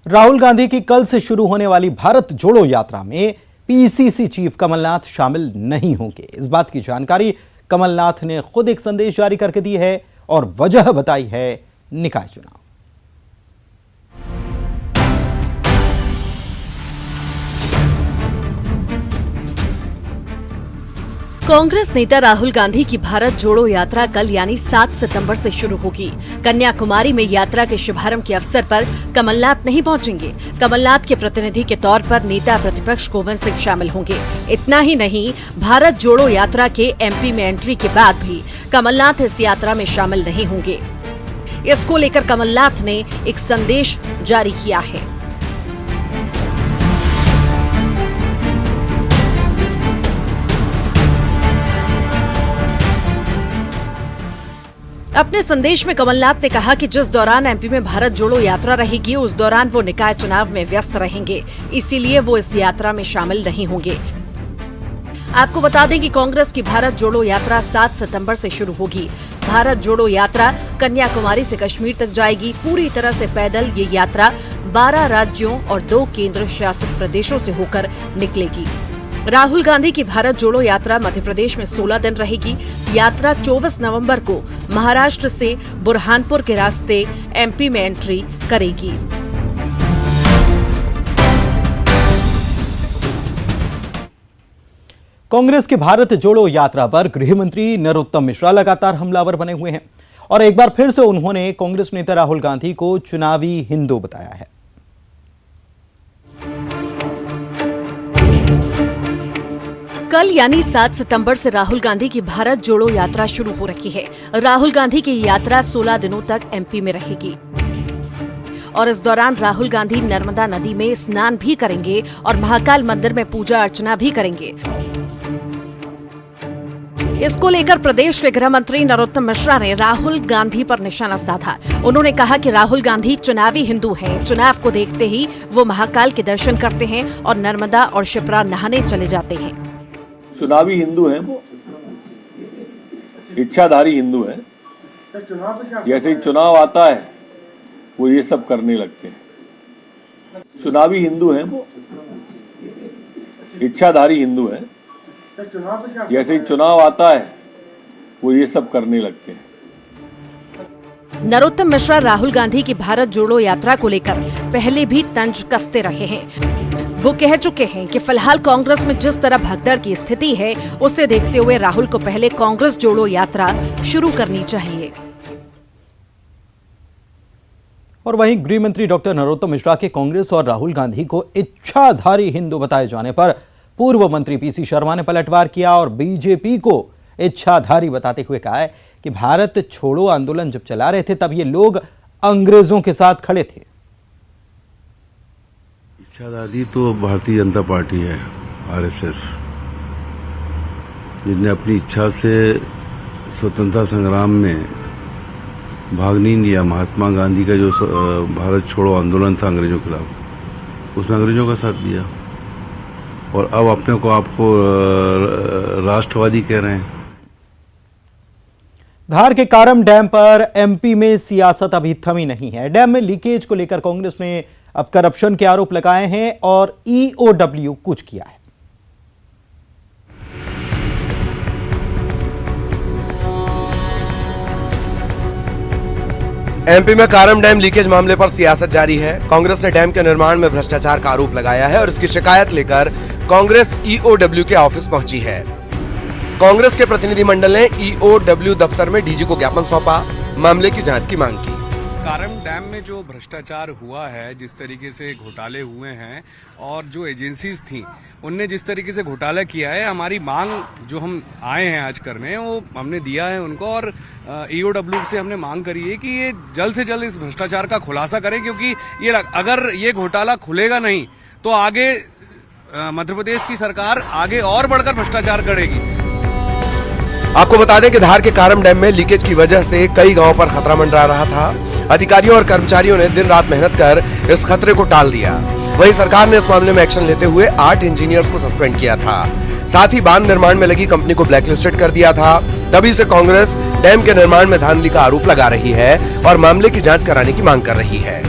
राहुल गांधी की कल से शुरू होने वाली भारत जोड़ो यात्रा में पीसीसी चीफ कमलनाथ शामिल नहीं होंगे। इस बात की जानकारी कमलनाथ ने खुद एक संदेश जारी करके दी है और वजह बताई है निकाय चुनाव। कांग्रेस नेता राहुल गांधी की भारत जोड़ो यात्रा कल यानी 7 सितंबर से शुरू होगी। कन्याकुमारी में यात्रा के शुभारंभ के अवसर पर कमलनाथ नहीं पहुंचेंगे। कमलनाथ के प्रतिनिधि के तौर पर नेता प्रतिपक्ष गोविंद सिंह शामिल होंगे। इतना ही नहीं, भारत जोड़ो यात्रा के एमपी में एंट्री के बाद भी कमलनाथ इस यात्रा में शामिल नहीं होंगे। इसको लेकर कमलनाथ ने एक संदेश जारी किया है। अपने संदेश में कमलनाथ ने कहा कि जिस दौरान एमपी में भारत जोड़ो यात्रा रहेगी उस दौरान वो निकाय चुनाव में व्यस्त रहेंगे, इसीलिए वो इस यात्रा में शामिल नहीं होंगे। आपको बता दें कि कांग्रेस की भारत जोड़ो यात्रा 7 सितंबर से शुरू होगी। भारत जोड़ो यात्रा कन्याकुमारी से कश्मीर तक जाएगी। पूरी तरह से पैदल ये यात्रा 12 राज्यों और 2 केंद्र शासित प्रदेशों से होकर निकलेगी। राहुल गांधी की भारत जोड़ो यात्रा मध्य प्रदेश में 16 दिन रहेगी। यात्रा 24 नवंबर को महाराष्ट्र से बुरहानपुर के रास्ते एमपी में एंट्री करेगी। कांग्रेस की भारत जोड़ो यात्रा पर गृह मंत्री नरोत्तम मिश्रा लगातार हमलावर बने हुए हैं और एक बार फिर से उन्होंने कांग्रेस नेता राहुल गांधी को चुनावी हिंदू बताया है। कल यानी 7 सितंबर से राहुल गांधी की भारत जोड़ो यात्रा शुरू हो रही है। राहुल गांधी की यात्रा 16 दिनों तक एमपी में रहेगी और इस दौरान राहुल गांधी नर्मदा नदी में स्नान भी करेंगे और महाकाल मंदिर में पूजा अर्चना भी करेंगे। इसको लेकर प्रदेश के गृह मंत्री नरोत्तम मिश्रा ने राहुल गांधी पर निशाना साधा। उन्होंने कहा कि राहुल गांधी चुनावी हिंदू हैं। चुनाव को देखते ही वो महाकाल के दर्शन करते हैं और नर्मदा और शिप्रा नहाने चले जाते हैं। चुनावी हिंदू हैं वो, इच्छाधारी हिंदू हैं। जैसे ही चुनाव आता है वो ये सब करने लगते हैं। चुनावी हिंदू हैं वो, इच्छाधारी हिंदू हैं। जैसे ही चुनाव आता है वो ये सब करने लगते हैं। नरोत्तम मिश्रा राहुल गांधी की भारत जोड़ो यात्रा को लेकर पहले भी तंज कसते रहे हैं। वो कह चुके हैं कि फिलहाल कांग्रेस में जिस तरह भगदड़ की स्थिति है उसे देखते हुए राहुल को पहले कांग्रेस जोड़ो यात्रा शुरू करनी चाहिए। और वहीं गृह मंत्री डॉक्टर नरोत्तम मिश्रा के कांग्रेस और राहुल गांधी को इच्छाधारी हिंदू बताए जाने पर पूर्व मंत्री पीसी शर्मा ने पलटवार किया और बीजेपी को इच्छाधारी बताते हुए कहा है कि भारत छोड़ो आंदोलन जब चला रहे थे तब ये लोग अंग्रेजों के साथ खड़े थे। इच्छाधारी तो भारतीय जनता पार्टी है, आरएसएस, जिसने अपनी इच्छा से स्वतंत्रता संग्राम में भाग नहीं लिया। महात्मा गांधी का जो भारत छोड़ो आंदोलन था अंग्रेजों के खिलाफ, उसमें अंग्रेजों का साथ दिया और अब अपने को आपको राष्ट्रवादी कह रहे हैं। धार के कारम डैम पर एमपी में सियासत अभी थमी नहीं है। डैम में लीकेज को लेकर कांग्रेस ने अब करप्शन के आरोप लगाए हैं और ईओडब्ल्यू कुछ किया है। एमपी में कारम डैम लीकेज मामले पर सियासत जारी है। कांग्रेस ने डैम के निर्माण में भ्रष्टाचार का आरोप लगाया है और इसकी शिकायत लेकर कांग्रेस ईओडब्ल्यू के ऑफिस पहुंची है। कांग्रेस के प्रतिनिधिमंडल ने ईओडब्ल्यू दफ्तर में डीजी को ज्ञापन सौंपा, मामले की जांच की मांग की। कारम डैम में जो भ्रष्टाचार हुआ है, जिस तरीके से घोटाले हुए हैं और जो एजेंसीज थी उनने जिस तरीके से घोटाला किया है, हमारी मांग जो हम आए हैं आज करने वो हमने दिया है उनको और ईओडब्ल्यू से हमने मांग करी है कि ये जल्द से जल्द इस भ्रष्टाचार का खुलासा करें, क्योंकि ये अगर ये घोटाला खुलेगा नहीं तो आगे मध्य प्रदेश की सरकार आगे और बढ़कर भ्रष्टाचार करेगी। आपको बता दें कि धार के कारम डैम में लीकेज की वजह से कई गांवों पर खतरा मंडरा रहा था। अधिकारियों और कर्मचारियों ने दिन रात मेहनत कर इस खतरे को टाल दिया। वहीं सरकार ने इस मामले में एक्शन लेते हुए 8 इंजीनियर्स को सस्पेंड किया था। साथ ही बांध निर्माण में लगी कंपनी को ब्लैकलिस्टेड कर दिया था। तभी से कांग्रेस डैम के निर्माण में धांधली का आरोप लगा रही है और मामले की जांच कराने की मांग कर रही है।